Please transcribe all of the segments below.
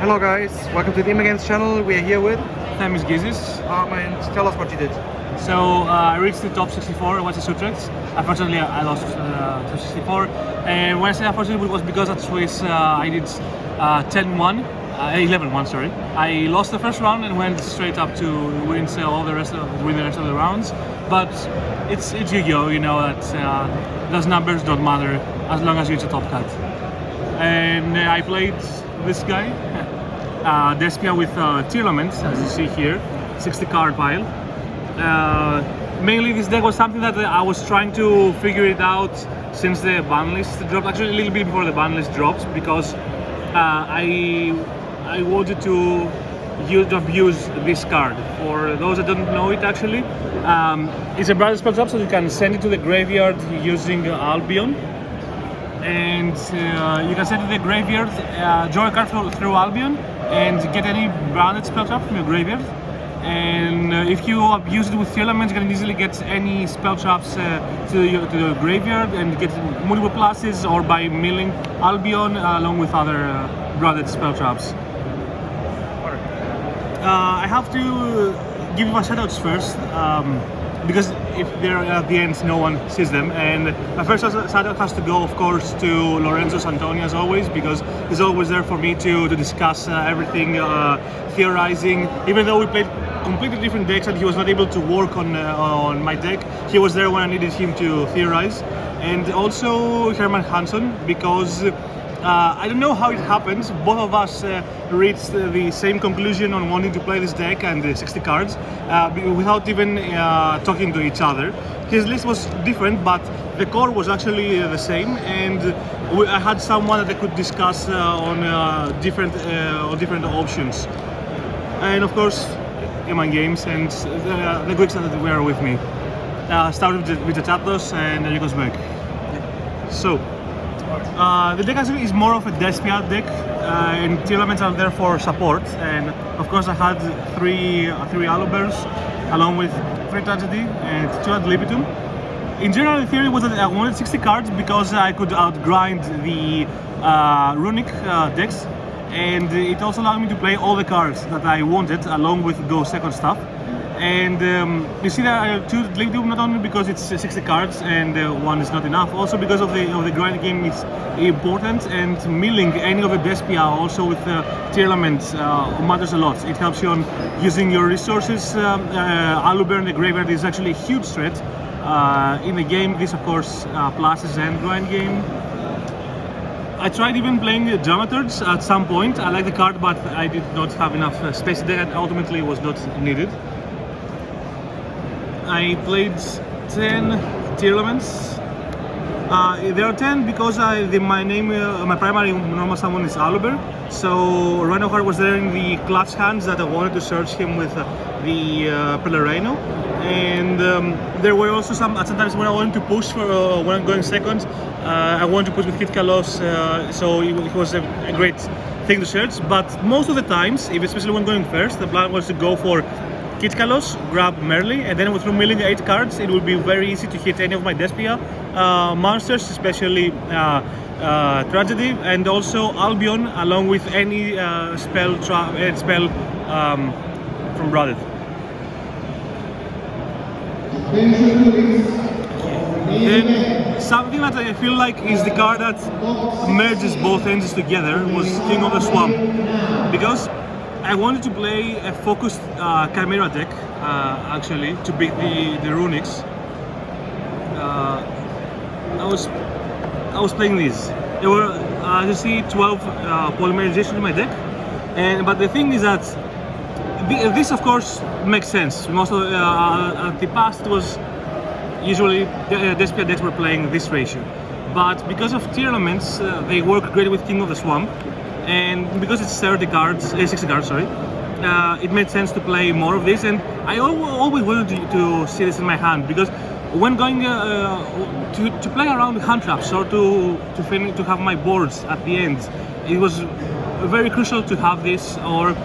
Hello guys, welcome to the Immigrants channel. We are here with Themis Gkyzis. and tell us what you did. So I reached the top 64 at YCS Utrecht. Unfortunately, I lost top 64. And when I say unfortunately, it was because at Swiss I did 11-1, sorry. I lost the first round and went straight up to win the rest of the rounds. But it's Yu-Gi-Oh, you know that those numbers don't matter as long as you reach a top cut. And I played this guy, Despia with Tearlament, as you see here, 60 card pile. Mainly this deck was something that I was trying to figure it out since the ban list dropped, actually a little bit before the ban list dropped, because I wanted to use this card. For those that don't know it, actually, it's a brother spell trap, so you can send it to the graveyard using Albion. And you can send it to the graveyard, draw a card through Albion, and get any branded spell trap from your graveyard. And if you abuse it with Tearlament, you can easily get any spell traps to the graveyard and get multiple pluses, or by milling Albion along with other branded spell traps. I have to give you my shoutouts first, because if they're at the end, no one sees them. And my first shoutout has to go, of course, to Lorenzo Santoni, as always, because he's always there for me to discuss everything, theorizing. Even though we played completely different decks and he was not able to work on my deck, he was there when I needed him to theorize. And also Herman Hansson, because I don't know how it happens, both of us reached the same conclusion on wanting to play this deck and the 60 cards without even talking to each other. His list was different, but the core was actually the same, and I had someone that I could discuss on different options. And of course, Iman Games and the Greeks that were with me. Started with the Tapdos and Yugoslavia. So, the deck actually is more of a Despia deck, and Tearlaments are there for support. And of course I had three Alubers, along with 3 Tragedy and 2 Ad Libitum. In general, the theory was that I wanted 60 cards because I could outgrind the runic decks, and it also allowed me to play all the cards that I wanted, along with go second stuff. And you see that I choose Libitum not only because it's 60 cards and one is not enough, also because of the grind game is important, and milling any of the Despia also with Tearlament matters a lot. It helps you on using your resources. Aluber in the graveyard is actually a huge threat in the game. This of course pluses and grind game. I tried even playing Dramaturgs at some point. I like the card, but I did not have enough space there, and ultimately it was not needed. I played 10 Tearlaments. There are 10 because my primary normal summon is Aluber. So Rhinoheart was there in the clutch hands that I wanted to search him with the Pelerino. And there were also sometimes when I wanted to push for when I'm going second, I wanted to push with Gkyzis, so it was a great thing to search. But most of the times, especially when going first, the plan was to go for Gkyzis, grab Merly, and then through milling 8 cards, it would be very easy to hit any of my Despia monsters, especially Tragedy, and also Albion, along with any spell from Brooded. Then something that I feel like is the card that merges both engines together was King of the Swamp, because I wanted to play a focused Chimera deck, actually, to beat the Runics. I was playing these. There were, as you see, 12 polymerization in my deck, but the thing is that this, of course, makes sense. Most of the past was usually the Despia decks were playing this ratio, but because of Tearlaments, they work great with King of the Swamp. And because it's 60 cards, sorry, it made sense to play more of this. And I always wanted to see this in my hand, because when going to play around hand traps or to have my boards at the end, it was very crucial to have this, or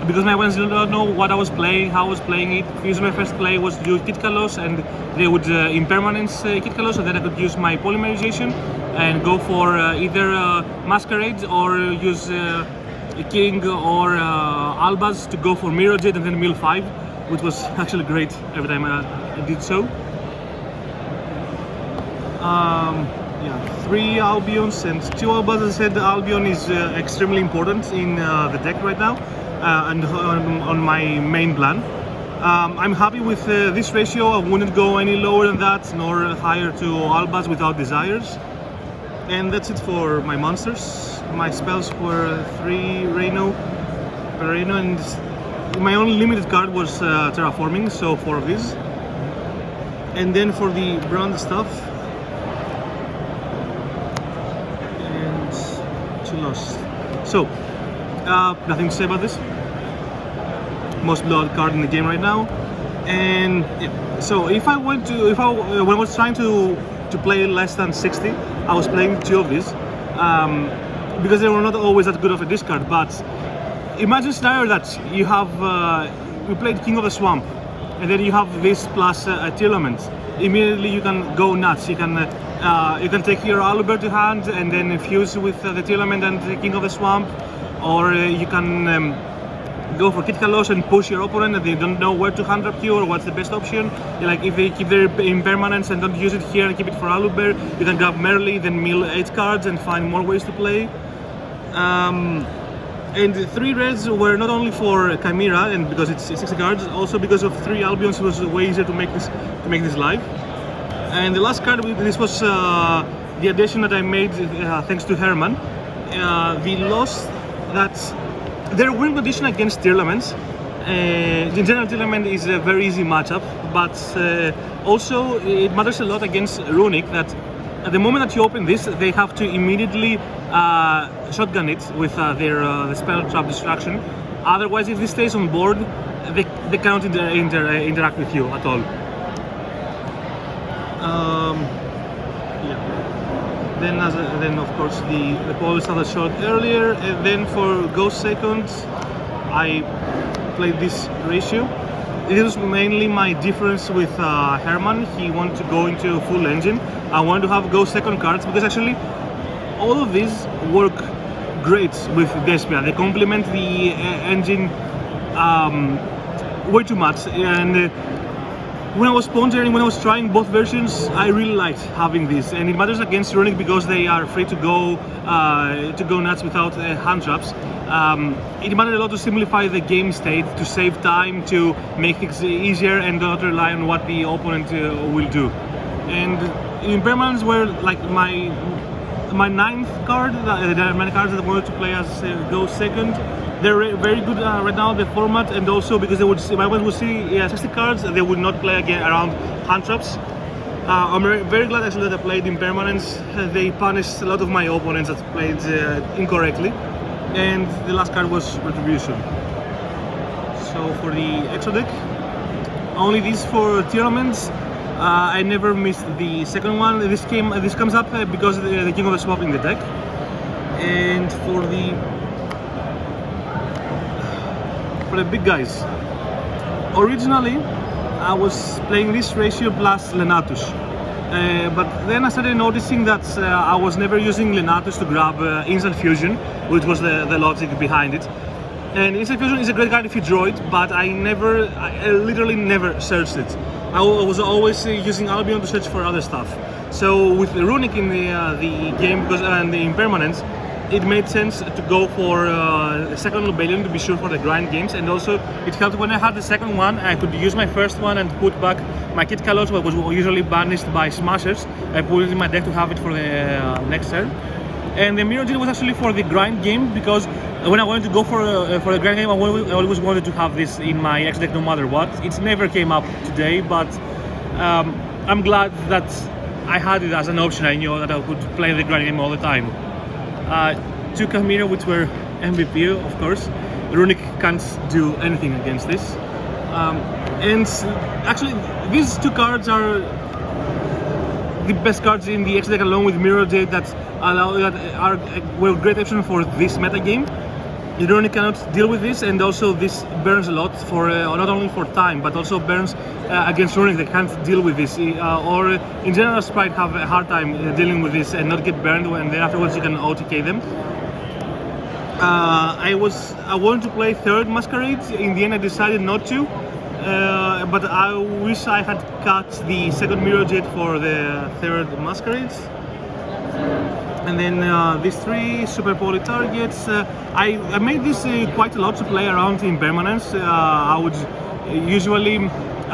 because my opponents did not know what I was playing, how I was playing it. Usually my first play was to use Gkyzis, and they would impermanence Gkyzis, and then I could use my polymerization and go for either Masquerade or use King or Albaz to go for Mirror Jet and then mill 5, which was actually great every time I did so. Yeah, 3 Albions and 2 Albaz. As I said, the Albion is extremely important in the deck right now and on my main plan. I'm happy with this ratio. I wouldn't go any lower than that, nor higher to Albaz without desires. And that's it for my monsters. My spells were 3 Reno, and my only limited card was Terraforming, so 4 of these. And then for the brand stuff, and 2 lost. So, nothing to say about this. Most blood card in the game right now. And yeah, so if I went to, when I was trying to play less than 60, I was playing 2 of these because they were not always that good of a discard. But imagine a scenario that you have you played King of the Swamp, and then you have this plus a Tearlament. Immediately you can go nuts. You can take your Aluber to hand and then fuse with the Tearlament and the King of the Swamp, or you can go for Gkyzis and push your opponent and they don't know where to hand trap you or what's the best option. Like if they keep their impermanence and don't use it here and keep it for Aluber, you can grab Merely, then mill 8 cards and find more ways to play. And 3 reds were not only for Chimera and because it's 60 cards, also because of 3 Albions it was way easier to make this live. And the last card, this was the addition that I made thanks to Herman. The loss that their win condition against Tearlaments. In general, Tearlament is a very easy matchup, but also it matters a lot against Runic that at the moment that you open this, they have to immediately shotgun it with their spell trap distraction. Otherwise, if this stays on board, they cannot interact with you at all. Yeah. Then of course the pole stuff I showed earlier, and then for Ghost Seconds I played this ratio. It was mainly my difference with Herman. He wanted to go into full engine. I wanted to have Ghost Second cards because actually all of these work great with Despia. They complement the engine way too much, and when I was pondering, when I was trying both versions, I really liked having this, and it matters against Runic because they are free to go nuts without hand traps. It mattered a lot to simplify the game state, to save time, to make things easier, and not rely on what the opponent will do. And impermanents were like my 9th card, there are many cards that I wanted to play as Ghost Second. They're very good right now, the format, and also because they would see, my opponent would see 60 cards, they would not play again around hand traps. I'm very glad actually that I played Impermanence. They punished a lot of my opponents that played incorrectly. And the last card was Retribution. So for the extra deck, only these for Tearlaments. I never missed the second one. This comes up because the King of the Swamp in the deck. And for the big guys, originally I was playing this ratio plus Lenatus, but then I started noticing that I was never using Lenatus to grab Instant Fusion, which was the logic behind it. And Instant Fusion is a great card if you draw it, but I literally never searched it. I was always using Albion to search for other stuff. So with the Runic in the game and the Impermanence, it made sense to go for a second Rebellion to be sure for the grind games, and also it helped when I had the second one. I could use my first one and put back my Gkyzis, which was usually banished by Smashers. I put it in my deck to have it for the next turn. And the Mirror Jet was actually for the grind game, because when I wanted to go for a grind game, I always wanted to have this in my X deck no matter what. It never came up today, but I'm glad that I had it as an option. I knew that I could play the grind game all the time. 2 Chimera, which were MVP, of course. Runic can't do anything against this. And actually, these 2 cards are the best cards in the X deck, along with Mirror Jet, were a great option for this meta game. Runic cannot deal with this, and also this burns a lot for not only for time, but also burns against Runic. They can't deal with this, or in general, Sprite have a hard time dealing with this and not get burned, and then afterwards you can OTK them. I wanted to play third Masquerade. In the end, I decided not to. But I wish I had cut the second Mirror Jet for the third Masquerades. And then these three super poly targets. I made this quite a lot to play around in permanence. I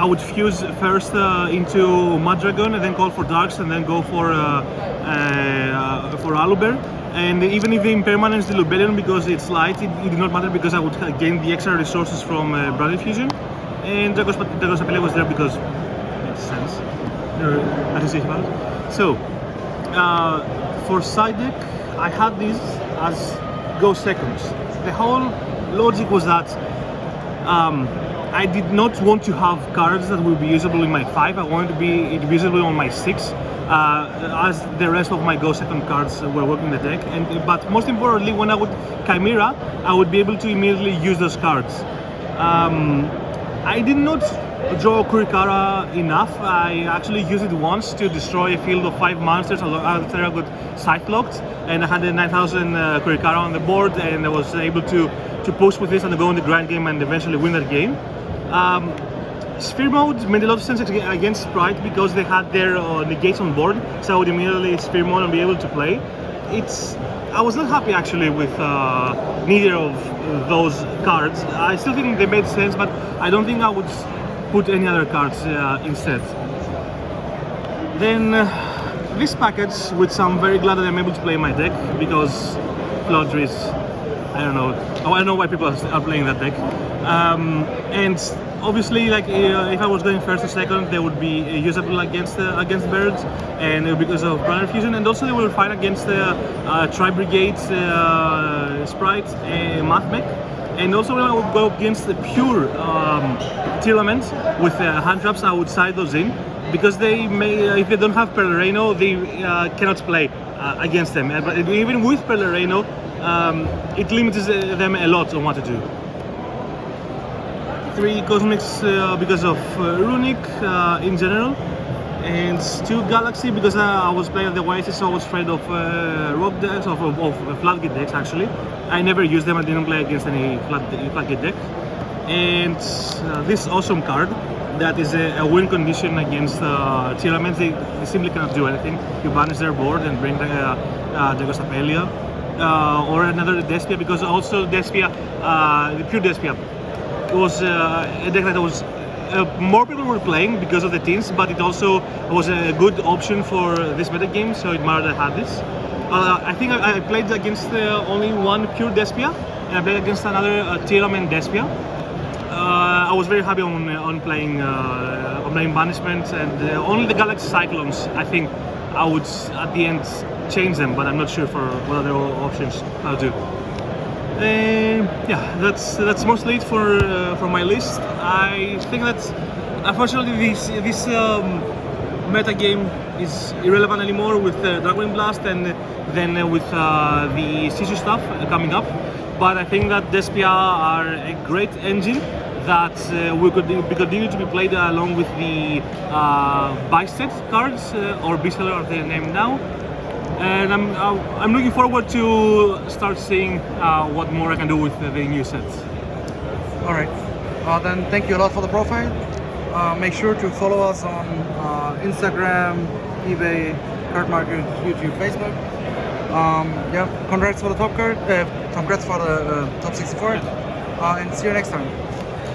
would fuse first into Mud Dragon and then call for Darks and then go for Aluber. And even if the impermanence the Lubellion, because it's light, it did not matter because I would gain the extra resources from Brother Fusion. And Dragosapele was there because it makes sense. So, for side deck, I had these as go seconds. The whole logic was that I did not want to have cards that will be usable in my 5. I wanted to be usable on my 6, as the rest of my go second cards were working the deck. But most importantly, when I would Chimera, I would be able to immediately use those cards. I did not draw Kurikara enough. I actually used it once to destroy a field of 5 monsters after I got Scythe locked, and I had a 9000 Kurikara on the board, and I was able to push with this and go in the grind game and eventually win that game. Sphere mode made a lot of sense against Sprite because they had their negates on board, so I would immediately Sphere mode and be able to play. I was not happy actually with neither of those cards. I still think they made sense, but I don't think I would put any other cards instead. Then this package, which I'm very glad that I'm able to play in my deck, because Flodris, I don't know why people are playing that deck. And obviously, like if I was going first or second, they would be usable against birds, and because of Brother Fusion, and also they will fight against the Tri-Brigade Sprite Math Mech. And also when I would go against the pure Tearlament with hand traps, I would side those in, because they may, if they don't have Pelerino, they cannot play against them. But even with Pelerino, it limits them a lot on what to do. 3 Cosmics because of Runic in general, and 2 Galaxy because I was playing the YCS, so I was afraid of rock decks, of Floodgate decks actually. I never used them, I didn't play against any Floodgate deck. And this awesome card that is a win condition against Tearlament. They simply cannot do anything. You banish their board and bring Dragosapele or another Despia, because also Despia, the pure Despia, it was a deck that was more people were playing because of the teens, but it also was a good option for this meta game, so it mattered I had this. I think I played against only one pure Despia, and I played against another Tearlament Despia. I was very happy on playing Banishment, and only the Galaxy Cyclones, I think I would at the end change them, but I'm not sure for what other options I'll do. Yeah, that's mostly it for my list. I think that unfortunately this meta game is irrelevant anymore with Dragon Blast and then with the Sisu stuff coming up. But I think that Despia are a great engine that we could continue to be played along with the Bistet cards or Biseller are their name now. And I'm looking forward to start seeing what more I can do with the new sets. All right. Then thank you a lot for the profile. Make sure to follow us on Instagram, eBay, Card Market, YouTube, Facebook. Yeah, congrats for the top card. Congrats for the top 64. And see you next time.